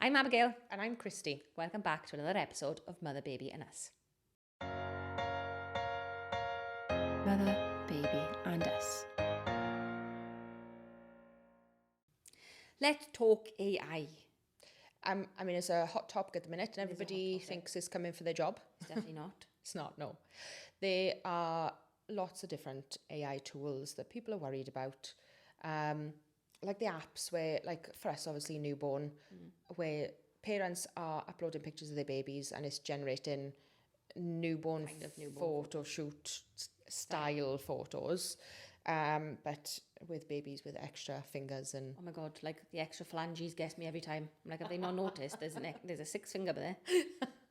I'm Abigail. And I'm Christy. Welcome back to another episode of Mother, Baby and Us. Mother, Baby and Us. Let's talk AI. It's a hot topic at the minute and everybody thinks it's coming for their job. It's definitely not. It's not, no. There are lots of different AI tools that people are worried about. Like the apps where, like for us, obviously newborn, where parents are uploading pictures of their babies and it's generating newborn photo shoot style photos, but with babies with extra fingers and... Oh my God, like the extra phalanges gets me every time. I'm like, have they not noticed? There's a 6 finger there.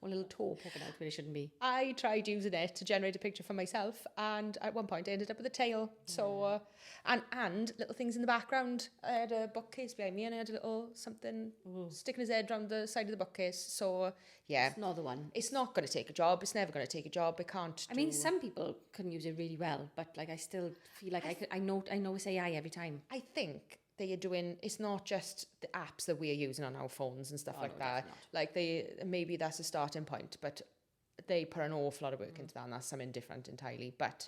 Or a little toe poking out where it shouldn't be. I tried using it to generate a picture for myself, and at one point I ended up with a tail. So, and little things in the background. I had a bookcase behind me, and I had a little something sticking his head around the side of the bookcase. So, yeah, It's not the one. It's not going to take a job. It's never going to take a job. It can't. I mean, some people can use it really well, but like I still feel like I know it's AI every time. I think they are doing, it's not just the apps that we are using on our phones and stuff like that. Like maybe that's a starting point, but they put an awful lot of work into that, and that's something different entirely. But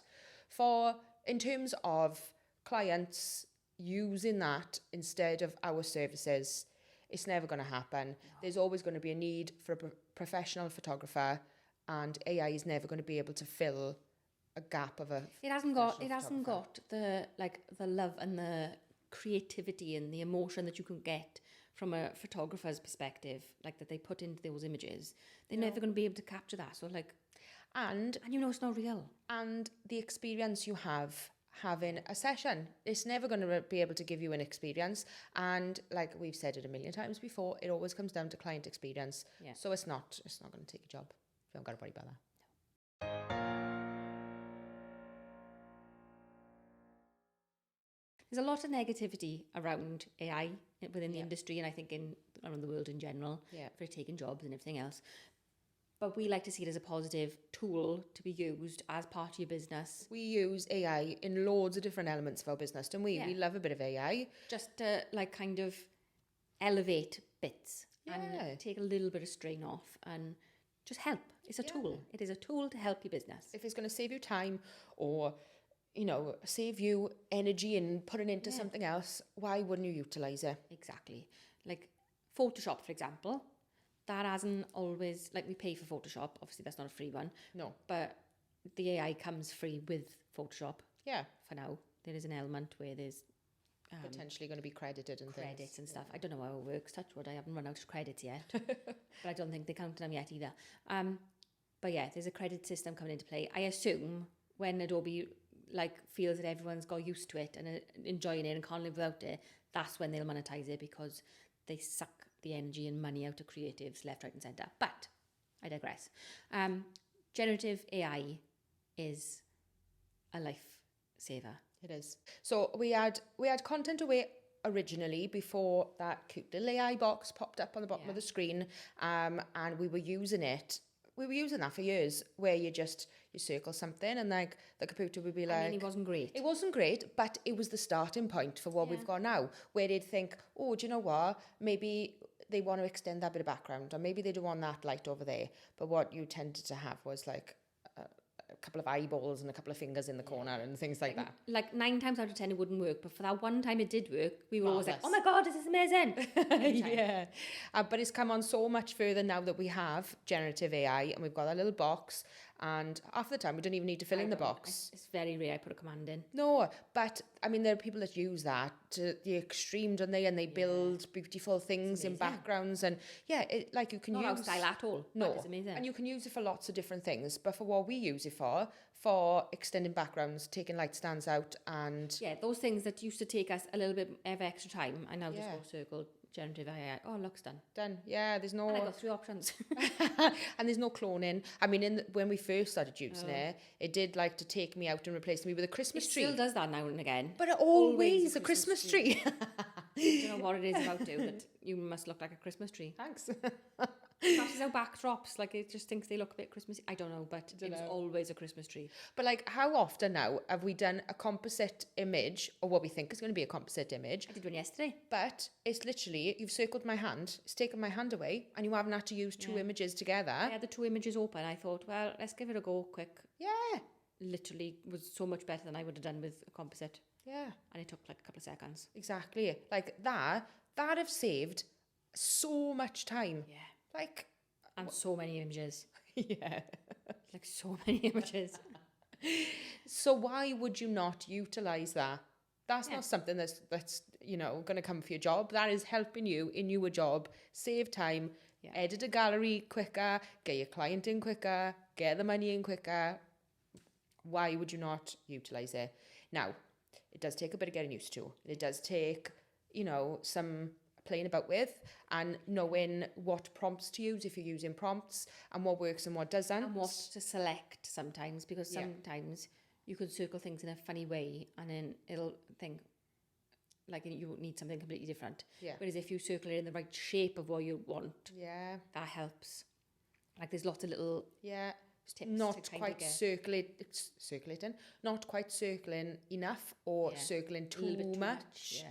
in terms of clients using that instead of our services, it's never going to happen. No. There's always going to be a need for a professional photographer, and AI is never going to be able to fill a gap of a... It hasn't got the love and the creativity and the emotion that you can get from a photographer's perspective, like that they put into those images. They're never going to be able to capture that. So like, and you know it's not real. And the experience you have having a session, it's never going to be able to give you an experience. And like we've said it a million times before, it always comes down to client experience. Yeah. So it's not going to take a job. You haven't got to worry about that. There's a lot of negativity around AI within the industry, and I think around the world in general, for it taking jobs and everything else. But we like to see it as a positive tool to be used as part of your business. We use AI in loads of different elements of our business, don't we? Yeah. We love a bit of AI. Just to like kind of elevate bits and take a little bit of strain off and just help. It's a tool. It is a tool to help your business. If it's going to save you time or... save you energy and put it into something else, why wouldn't you utilise it? Exactly. Like Photoshop, for example, that hasn't always, like we pay for Photoshop, obviously that's not a free one. No. But the AI comes free with Photoshop. Yeah. For now. There is an element where there's... potentially going to be credited and credits and stuff. I don't know how it works, touch wood, I haven't run out of credits yet. But I don't think they counted them yet either. But yeah, there's a credit system coming into play. I assume when Adobe... feels that everyone's got used to it and enjoying it and can't live without it, that's when they'll monetize it, because they suck the energy and money out of creatives left, right and centre. But I digress. Generative AI is a lifesaver. It is. So we had content away originally before that cute little AI box popped up on the bottom of the screen, and we were using it. We were using that for years, where you circle something and like the computer would be like... I mean, it wasn't great. It wasn't great, but it was the starting point for what we've got now, where they'd think, oh, do you know what? Maybe they want to extend that bit of background, or maybe they don't want that light over there. But what you tended to have was like a couple of eyeballs and a couple of fingers in the corner and things like that. Like 9 times out of 10 it wouldn't work, but for that one time it did work, we were always like, oh my God, this is amazing. Yeah. But it's come on so much further now that we have generative AI and we've got that little box, and half the time we don't even need to fill in the box. It's very rare I put a command in. No, but I mean there are people that use that to the extreme, don't they? And they build beautiful things in backgrounds, and you can not use... Not style at all. No, it's amazing. And you can use it for lots of different things, but for what we use it for extending backgrounds, taking light stands out, and... Yeah, those things that used to take us a little bit of extra time, I now just go circle generative AI. Oh, look's done. Done. Yeah, there's no... And I got 3 options. And there's no cloning. I mean, when we first started using it did like to take me out and replace me with a Christmas tree. It still does that now and again. But always a Christmas tree. I don't know what it is about you, but you must look like a Christmas tree. Thanks. Passes out backdrops, like it just thinks they look a bit Christmassy. I don't know, but it was always a Christmas tree. But like, how often now have we done a composite image, or what we think is going to be a composite image? I did one yesterday. But it's literally, you've circled my hand, it's taken my hand away, and you haven't had to use two images together. I had the two images open. I thought, well, let's give it a go quick. Yeah. Literally was so much better than I would have done with a composite. Yeah. And it took like a couple of seconds. Exactly. Like that have saved so much time. Yeah. Like. And so many images. Yeah. Like so many images. So why would you not utilise that? That's not something that's going to come for your job. That is helping you in your job, save time, edit a gallery quicker, get your client in quicker, get the money in quicker. Why would you not utilise it? Now, it does take a bit of getting used to. It does take, some playing about with and knowing what prompts to use if you're using prompts and what works and what doesn't. And what to select sometimes, because sometimes you could circle things in a funny way and then it'll think like you need something completely different. Yeah. Whereas if you circle it in the right shape of what you want, that helps. Like there's lots of little tips not to quite circulating, not quite circling enough or circling too much.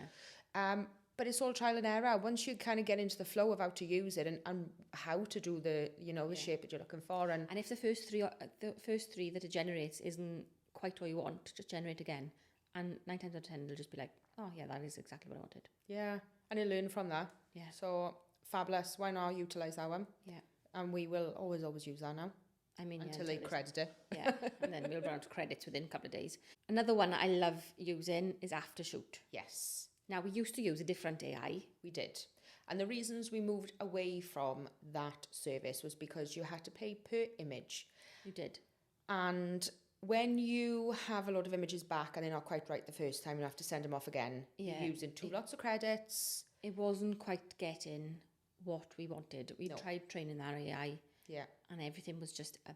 But it's all trial and error. Once you kind of get into the flow of how to use it and how to do the the shape that you're looking for, and if the first three that it generates isn't quite what you want, just generate again, and 9 times out of 10 it'll just be like, oh yeah, that is exactly what I wanted. Yeah, and you learn from that. Yeah. So fabulous. Why not utilise that one? Yeah. And we will always use that now. I mean, until they credit it. Yeah, and then we'll run out of credits within a couple of days. Another one I love using is Aftershoot. Yes. Now, we used to use a different AI. We did. And the reasons we moved away from that service was because you had to pay per image. You did. And when you have a lot of images back and they're not quite right the first time, you have to send them off again. You're using lots of credits. It wasn't quite getting what we wanted. We tried training that AI. Yeah. And everything was just a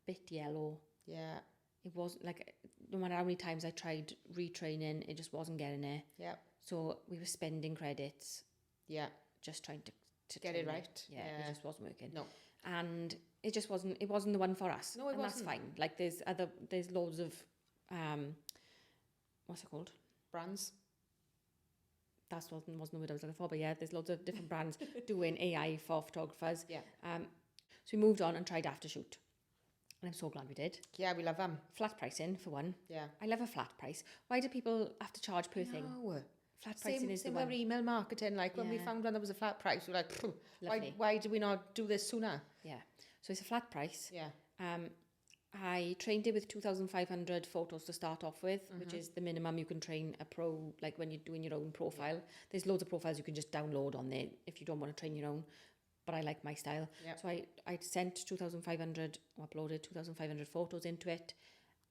bit yellow. Yeah. It wasn't like, no matter how many times I tried retraining, it just wasn't getting there. Yeah. So we were spending credits. Yeah. Just trying to get it right. Yeah, it just wasn't working. No. And it just wasn't the one for us. No, it wasn't. That's fine. Like there's loads of, what's it called? Brands. That wasn't the word I was looking for, but yeah, there's loads of different brands doing AI for photographers. Yeah. So we moved on and tried Aftershoot. And I'm so glad we did. Yeah, we love them. Flat pricing, for one. Yeah. I love a flat price. Why do people have to charge per thing? Flat pricing is the one. Same with email marketing. Like when we found one that was a flat price, we were like, why do we not do this sooner? Yeah. So it's a flat price. Yeah. I trained it with 2,500 photos to start off with, which is the minimum you can train a pro, like when you're doing your own profile. There's loads of profiles you can just download on there if you don't want to train your own. But I like my style. Yep. So I sent 2,500, uploaded 2,500 photos into it,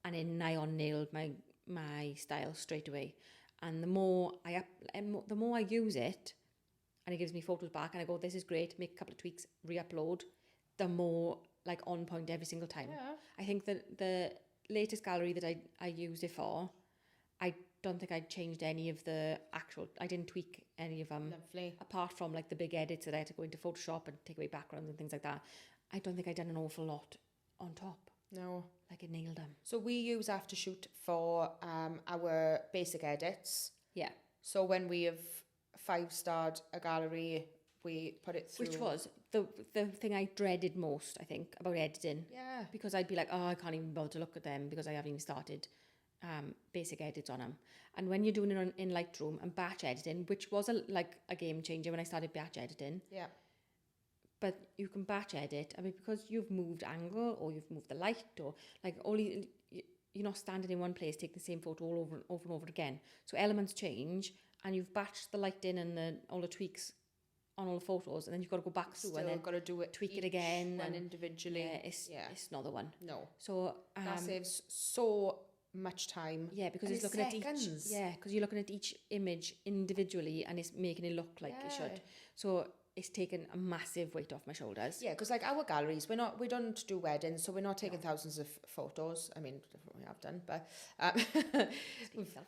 and it nigh on nailed my style straight away. And the more I use it, and it gives me photos back, and I go, this is great, make a couple of tweaks, re-upload, the more like on point every single time. Yeah. I think that the latest gallery that I used it for, I don't think I changed any of I didn't tweak any of them. Lovely. Apart from like the big edits that I had to go into Photoshop and take away backgrounds and things like that. I don't think I'd done an awful lot on top. No. Like it nailed them. So we use Aftershoot for our basic edits. Yeah. So when we have 5-starred a gallery, we put it through. Which was the thing I dreaded most, I think, about editing. Yeah. Because I'd be like, oh, I can't even bother to look at them because I haven't even started basic edits on them. And when you're doing it in Lightroom and batch editing, which was a game changer when I started batch editing. Yeah. But you can batch edit. I mean, because you've moved angle or you've moved the light or like only you're not standing in one place taking the same photo all over and over again. So elements change, and you've batched the light in and all the tweaks on all the photos, and then you've got to go back through and then got to do it, tweak it again and individually. Yeah, it's not the one. No. So that saves so much time. Yeah, because it's looking seconds. at each. Yeah, because you're looking at each image individually, and it's making it look like it should. So it's taken a massive weight off my shoulders. Yeah, because like our galleries, we don't do weddings, so we're not taking thousands of photos. I mean, we have done, but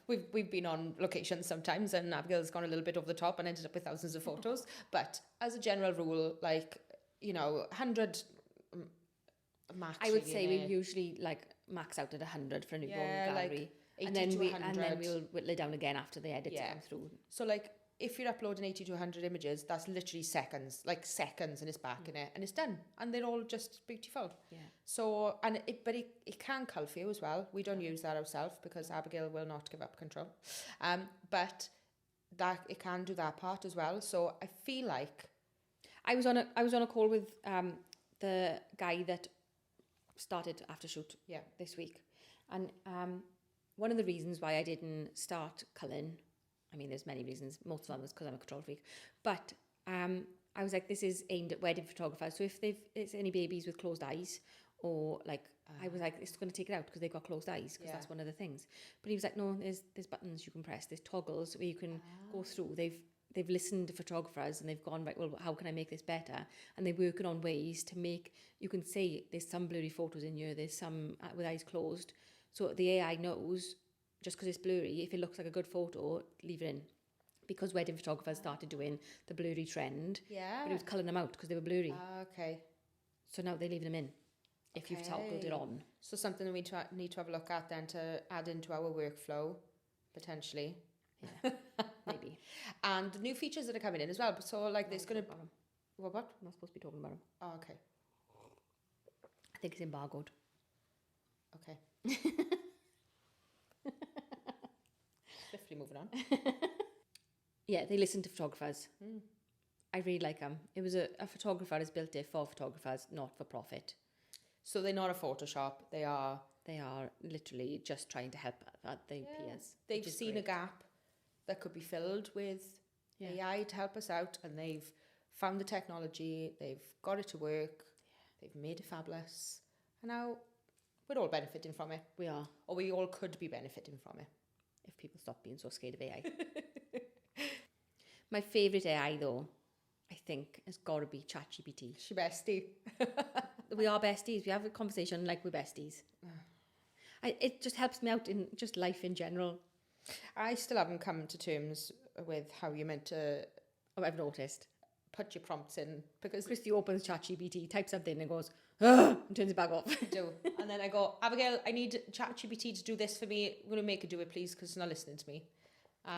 we've been on locations sometimes, and Abigail's gone a little bit over the top and ended up with thousands of photos. But as a general rule, like, 100 max. I would really, say we innit? usually like max out at 100 for a newborn Yeah, like gallery. 80 And then to we 100. we'll whittle it down again after the edits Yeah. come through. So like if you're uploading 80 to 100 images, that's literally seconds, and it's back in it, and it's done, and they're all just beautiful. Yeah. So, and it can cull for you as well. We don't use that ourselves because Abigail will not give up control. But that it can do that part as well. So I feel like I was on a call with the guy that started after shoot this week, and one of the reasons why I didn't start culling, I mean there's many reasons, most of them was because I'm a control freak, but I was like, this is aimed at wedding photographers, so if it's any babies with closed eyes, or like I was like, it's going to take it out because they've got closed eyes, because that's one of the things. But he was like, no, there's buttons you can press, there's toggles where you can go through. They've listened to photographers and they've gone, right, well, how can I make this better? And they're working on ways to make, you can say there's some blurry photos in here, there's some with eyes closed. So the AI knows, just because it's blurry, if it looks like a good photo, leave it in. Because wedding photographers started doing the blurry trend, but it was culling them out because they were blurry. Okay. So now they're leaving them in, if you've toggled it on. So something we need to have a look at then to add into our workflow, potentially. Yeah, maybe. And the new features that are coming in as well. So like there's going to... What? I'm not supposed to be talking about them. Oh, okay. I think it's embargoed. Okay. Swiftly moving on. Yeah, they listen to photographers. I really like them. It was a photographer has built it for photographers, not for profit. So they're not a Photoshop. They are literally just trying to help their peers. They've seen a gap that could be filled with AI to help us out, and they've found the technology, they've got it to work, they've made it fabulous, and now we're all benefiting from it. We are. Or we all could be benefiting from it. If people stop being so scared of AI. My favourite AI, though, I think, has got to be ChatGPT. She bestie. We are besties. We have a conversation like we're besties. It just helps me out in just life in general. I still haven't come to terms with how you're meant to... Oh, I've noticed. Put your prompts in, because... Christy opens ChatGPT, types something and goes, and turns it back off. I do. And then I go, Abigail, I need ChatGPT to do this for me. I'm going to make her do it, please, because she's not listening to me.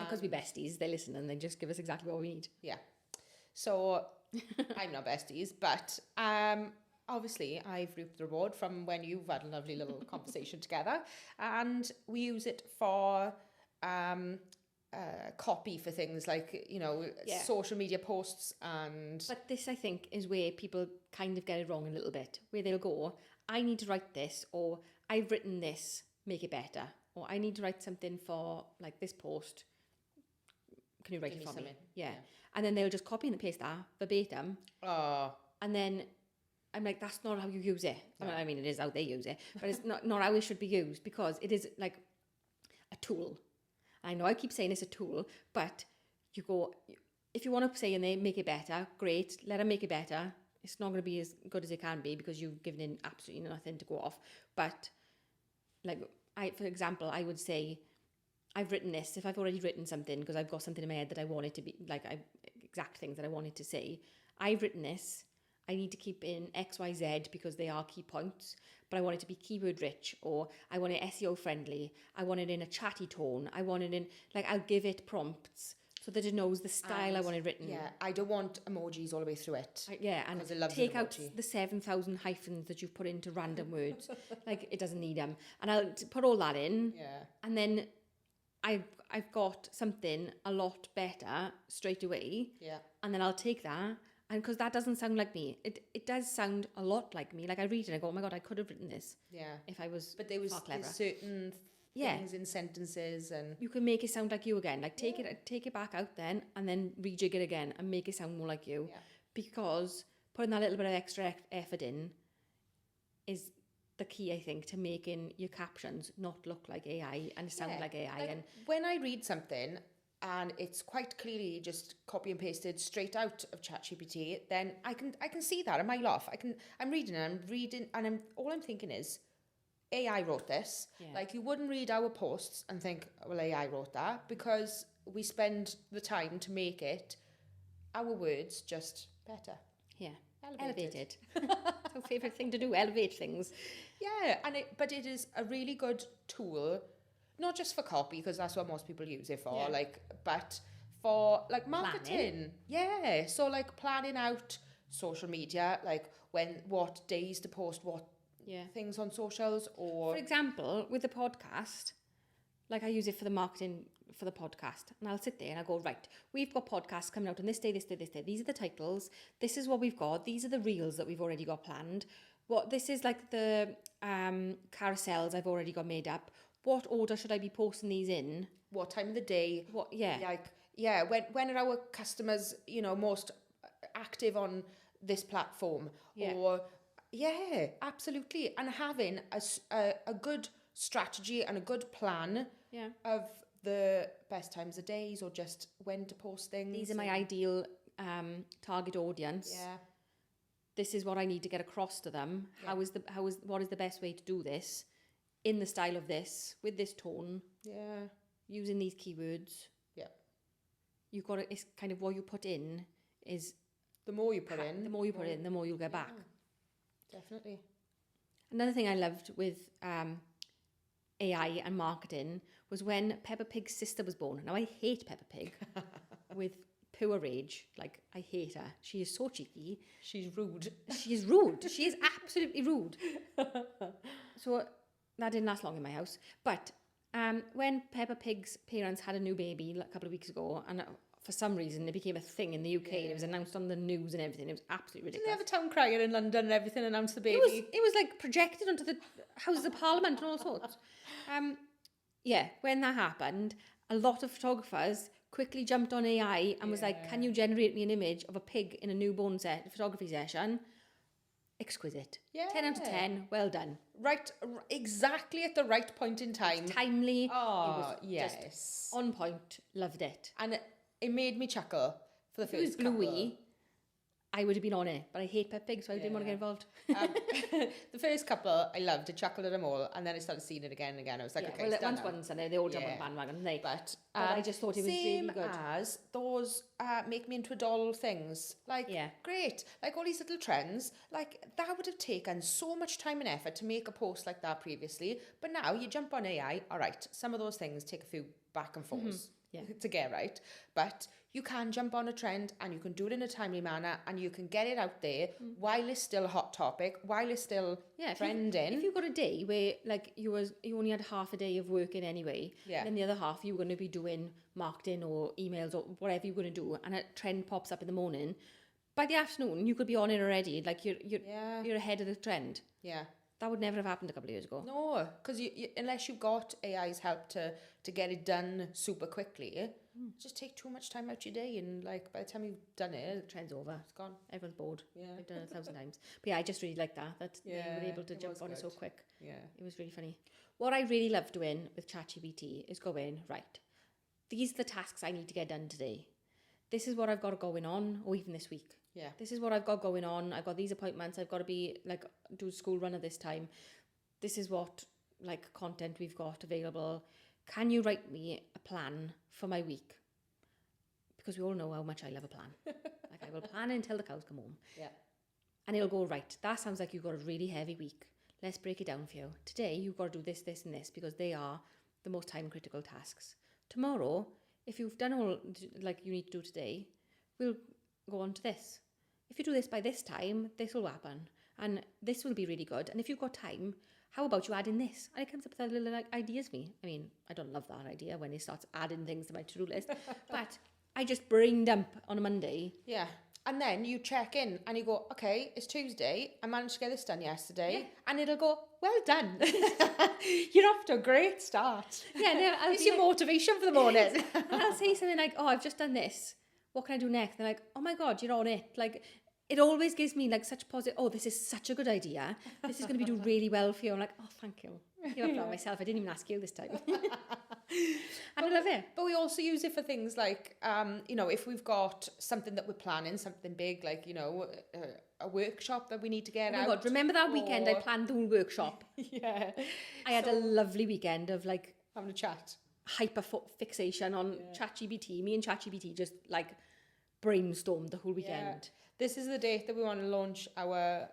Because we're besties, they listen and they just give us exactly what we need. Yeah. So, I'm not besties, but obviously I've reaped the reward from when you've had a lovely little conversation together, and we use it for copy for things like, social media posts and... But this, I think, is where people kind of get it wrong a little bit, where they'll go, I need to write this, or I've written this, make it better, or I need to write something for, like, this post. Can you write it for me? Yeah. And then they'll just copy and paste that verbatim. Oh. And then I'm like, that's not how you use it. No. I mean, it is how they use it, but it's not how it should be used, because it is like a tool. I know I keep saying it's a tool, but you go, if you want to say and they make it better, great, let them make it better. It's not going to be as good as it can be because you've given in absolutely nothing to go off. But like, for example, I would say, I've written this. If I've already written something because I've got something in my head that I want it to be, like exact things that I wanted to say, I've written this. I need to keep in X, Y, Z because they are key points, but I want it to be keyword rich, or I want it SEO friendly. I want it in a chatty tone. I want it in, like, I'll give it prompts so that it knows the style I want it written. Yeah, I don't want emojis all the way through it. And take out the 7,000 hyphens that you've put into random words. Like, it doesn't need them. And I'll put all that in. Yeah. And then I've got something a lot better straight away. Yeah. And then I'll take that, and because that doesn't sound like me, it does sound a lot like me. Like I read it and I go, oh my God, I could have written this. Yeah. If I was But there's certain things in sentences, and you can make it sound like you again. Like take it back out then, and then rejig it again and make it sound more like you. Yeah. Because putting that little bit of extra effort in is the key, I think, to making your captions not look like AI and sound like AI. Like, and when I read something and it's quite clearly just copy and pasted straight out of ChatGPT, then I can see that a mile off. I'm reading and all I'm thinking is, AI wrote this. Yeah. Like, you wouldn't read our posts and think, well, AI wrote that, because we spend the time to make it, our words, just better. Yeah. Elevated. It's our favourite thing to do, elevate things. Yeah, but it is a really good tool, not just for copy, because that's what most people use it for, but for like marketing. Yeah, so like planning out social media, like what days to post what things on socials, or... For example, with the podcast, like I use it for the marketing for the podcast, and I'll sit there and I'll go, right, we've got podcasts coming out on this day, this day, this day. These are the titles. This is what we've got. These are the reels that we've already got planned. This is like the carousels I've already got made up. What order should I be posting these in? What time of the day? When are our customers, most active on this platform? Or absolutely. And having a good strategy and a good plan of the best times of days, or just when to post things. These are my ideal target audience. Yeah. This is what I need to get across to them. Yeah. What is the best way to do this in the style of this, with this tone? Yeah. Using these keywords. Yeah. It's kind of what you put in is... The more you put in. The more you put in, the more you'll get back. Definitely. Another thing I loved with AI and marketing was when Peppa Pig's sister was born. Now, I hate Peppa Pig with pure rage. Like, I hate her. She is so cheeky. She's rude. She is rude. She is absolutely rude. So that didn't last long in my house. But when Peppa Pig's parents had a new baby a couple of weeks ago, and for some reason it became a thing in the UK, and it was announced on the news and everything. It was absolutely ridiculous. Didn't they have a town crier in London and everything, announced the baby? It was like projected onto the Houses of Parliament and all sorts. When that happened, a lot of photographers quickly jumped on AI and was like, can you generate me an image of a pig in a newborn photography session? Exquisite. Yeah. 10 out of 10. Well done. Right, exactly at the right point in time. Timely. Oh, it was just on point. Loved it. And it made me chuckle for the first couple. Bluey, I would have been on it, but I hate Peppa Pig, so I didn't want to get involved. The first couple, I loved it, chuckled at them all, and then I started seeing it again and again. I was like, okay, it's done once and they all jump on the bandwagon, didn't they? But I just thought it was really good. Same as those make me into a doll things. Like, great. Like, all these little trends. Like, that would have taken so much time and effort to make a post like that previously. But now you jump on AI. All right, some of those things take a few back and forths to get right. But you can jump on a trend and you can do it in a timely manner and you can get it out there while it's still a hot topic, while it's still trending. If you've got a day where like you only had half a day of working anyway, and then the other half you were going to be doing marketing or emails or whatever you're going to do, and a trend pops up in the morning, by the afternoon you could be on it already. Like you're ahead of the trend. Yeah. That would never have happened a couple of years ago. No, because you unless you've got AI's help to get it done super quickly, just take too much time out your day, and like by the time you've done it, the trend's over. It's gone. Everyone's bored. Yeah, I've done it 1,000 times. But yeah, I just really liked that they were able to jump on it so quick. Yeah, it was really funny. What I really love doing with ChatGPT is going, right, these are the tasks I need to get done today. This is what I've got going on, or even this week. Yeah. This is what I've got going on. I've got these appointments. I've got to be like do school run at this time. This is what like content we've got available. Can you write me a plan for my week? Because we all know how much I love a plan. Like I will plan until the cows come home. Yeah. And it'll go, right, that sounds like you've got a really heavy week. Let's break it down for you. Today you've got to do this, this and this because they are the most time critical tasks. Tomorrow, if you've done all like you need to do today, we'll go on to this. If you do this by this time, this will happen. And this will be really good. And if you've got time, how about you add in this? And it comes up with little like, ideas for me. I mean, I don't love that idea when it starts adding things to my to-do list. But I just brain dump on a Monday. Yeah. And then you check in and you go, okay, it's Tuesday. I managed to get this done yesterday. Yeah. And it'll go, well done. You're off to a great start. Yeah, no, it's your motivation for the morning. And I'll say something like, oh, I've just done this. What can I do next? They're like, oh my God, you're on it. Like, it always gives me like such positive, oh, this is such a good idea. This is going to be doing really well for you. I'm like, oh, thank you. You're proud of myself. I didn't even ask you this time. I love it. But we also use it for things like, if we've got something that we're planning, something big, like, a workshop that we need to get out. Oh my God, remember that weekend I planned the whole workshop? Yeah. I had a lovely weekend of like having a chat. Hyper fixation on ChatGPT. Me and ChatGPT just like brainstormed the whole weekend. this is the date that we want to launch our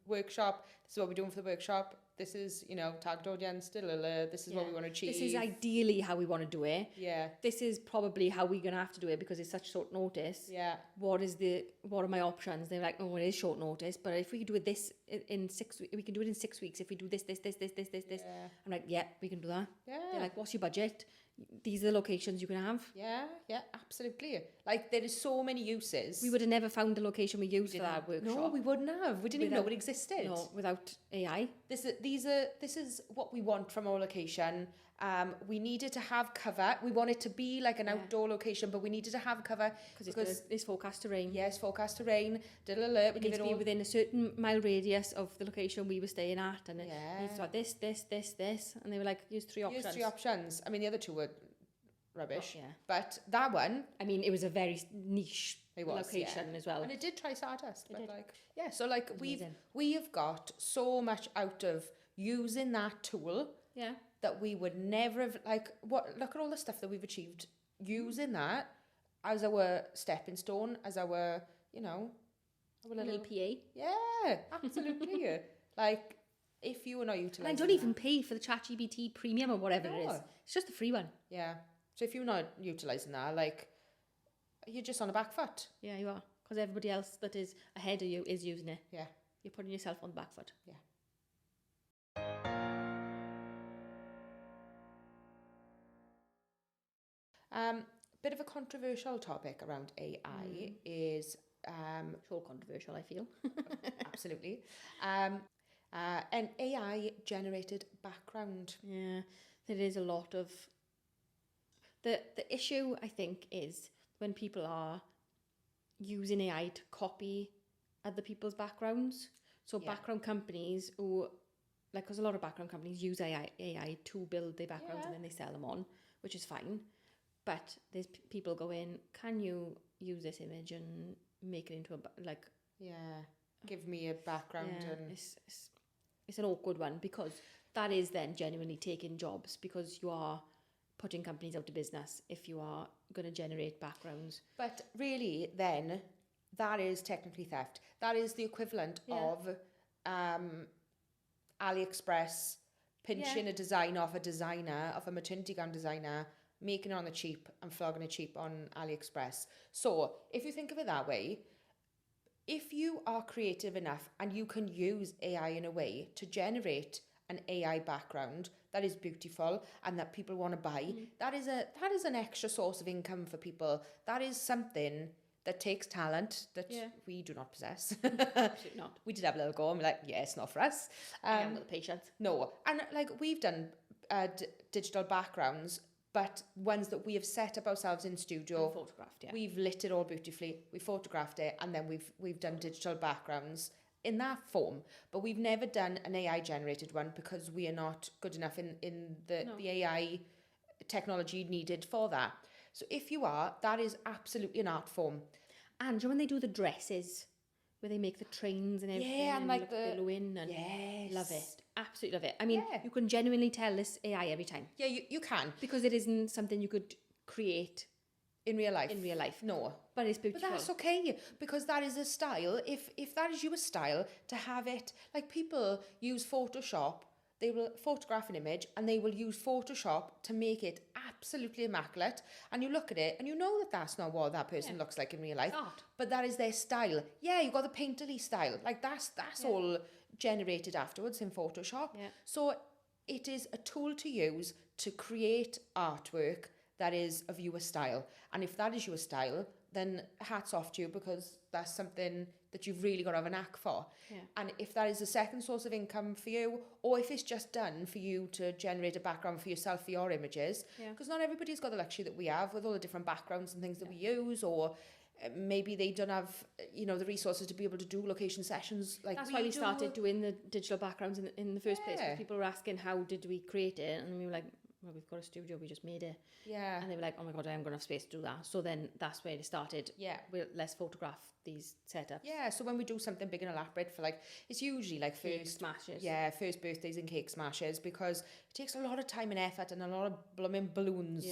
workshop. This is what we're doing for the workshop. This is, you know, target audience, this is what we want to achieve. This is ideally how we want to do it. Yeah. This is probably how we're going to have to do it because it's such short notice. Yeah. What are my options? They're like, oh, it is short notice, but if we could do it this in 6 weeks, we can do it in 6 weeks. If we do this. Yeah. I'm like, yeah, we can do that. Yeah. They're like, what's your budget? These are the locations you can have. Yeah, absolutely. Like, there is so many uses. We would have never found the location we used for that workshop. No, we wouldn't have. We didn't even know it existed. No, without AI. This is what we want from our location. We needed to have cover. We want it to be like an outdoor location, but we needed to have cover because it's forecast to rain. Yes, forecast to rain. We it needs to be within a certain mile radius of the location we were staying at, and it needs to have this, and they were like, use 3 options. Use 3 options. I mean, the other 2 were rubbish. But that one, I mean, it was a very niche location as well, and it did try Stardust. But so like we have got so much out of using that tool. Yeah. That we would never have, look at all the stuff that we've achieved using that as our stepping stone, as our, you know, our little PA. Yeah, absolutely. Like, if you were not utilising and I don't even pay for the ChatGPT premium or whatever it is. It's just a free one. Yeah. So if you're not utilising that, like, you're just on a back foot. Yeah, you are. Because everybody else that is ahead of you is using it. Yeah. You're putting yourself on the back foot. Yeah. Bit of a controversial topic around AI is so controversial, I feel. Absolutely. An AI generated background. Yeah, there is a lot of the issue, I think, is when people are using AI to copy other people's backgrounds. So background companies who, like, because a lot of background companies use AI to build their backgrounds and then they sell them on, which is fine. But there's people going, can you use this image and make it into give me a background. And it's an awkward one because that is then genuinely taking jobs because you are putting companies out of business if you are going to generate backgrounds. But really then that is technically theft. That is the equivalent of AliExpress pinching a design off a designer, of a maternity gown designer, making it on the cheap and flogging it cheap on AliExpress. So if you think of it that way, if you are creative enough and you can use AI in a way to generate an AI background that is beautiful and that people want to buy, that is an extra source of income for people. That is something that takes talent that we do not possess. Absolutely not. We did have a little go and we're like, it's not for us. I haven't got the patience. No. And like we've done digital backgrounds, but ones that we have set up ourselves in studio. And photographed, We've lit it all beautifully. We photographed it, and then we've done digital backgrounds in that form. But we've never done an AI generated one because we are not good enough in the AI technology needed for that. So if you are, that is absolutely an art form. And you know when they do the dresses, where they make the trains and everything, and like the billowing, and love it. Absolutely love it. I mean, you can genuinely tell this AI every time. Yeah, you can. Because it isn't something you could create in real life. No. But it's beautiful. But that's okay, because that is a style. If that is your style, to have it, like people use Photoshop, they will photograph an image and they will use Photoshop to make it absolutely immaculate. And you look at it and you know that that's not what that person looks like in real life. Art. But that is their style. Yeah, you got the painterly style. Like that's all generated afterwards in Photoshop. Yeah. So it is a tool to use to create artwork that is of your style. And if that is your style, then hats off to you, because that's something that you've really got to have a knack for. Yeah. And if that is a second source of income for you, or if it's just done for you to generate a background for yourself for your images, because not everybody's got the luxury that we have with all the different backgrounds and things that we use, or maybe they don't have, the resources to be able to do location sessions like that's why we started doing the digital backgrounds in the first place, because people were asking how did we create it, and we were like, well, we've got a studio, we just made it. Yeah. And they were like, oh my God, I am going to have space to do that. So then that's where it started. Yeah. Let's photograph these setups. Yeah, so when we do something big and elaborate for like, it's usually like Cake smashes. Yeah, first birthdays and cake smashes, because it takes a lot of time and effort and a lot of blooming balloons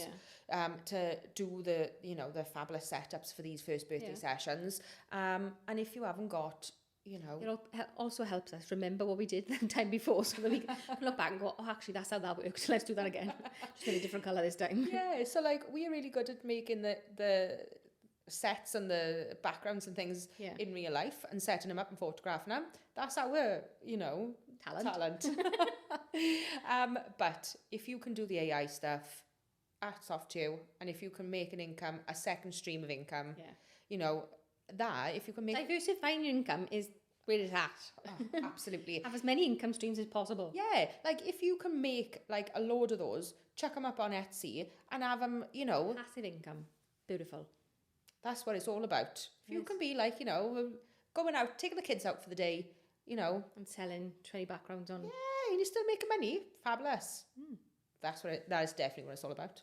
to do the, you know, the fabulous setups for these first birthday sessions. And if you haven't got, you know... It also helps us remember what we did the time before, so that we can look back and go, oh, actually, that's how that worked. Let's do that again. Just in a different colour this time. Yeah, so like, we're really good at making the sets and the backgrounds and things in real life and setting them up and photographing them. That's our, you know, talent. But if you can do the AI stuff, hats off to you. And if you can make an income, a second stream of income, you know, that, if you can make... Diversifying your income is where it's at. Oh, absolutely. Have as many income streams as possible. Yeah, like if you can make like a load of those, chuck them up on Etsy and have them, you know... Passive income. Beautiful. That's what it's all about. If you can be like, you know, going out, taking the kids out for the day, you know... And selling 20 backgrounds on... Yeah, and you're still making money. Fabulous. That is definitely what it's all about.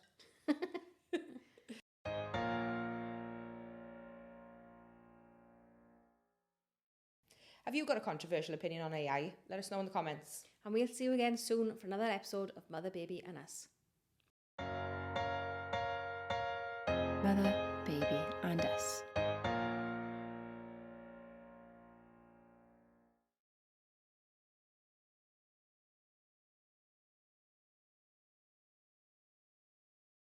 Have you got a controversial opinion on AI? Let us know in the comments. And we'll see you again soon for another episode of Mother, Baby and Us. Mother, Baby and Us.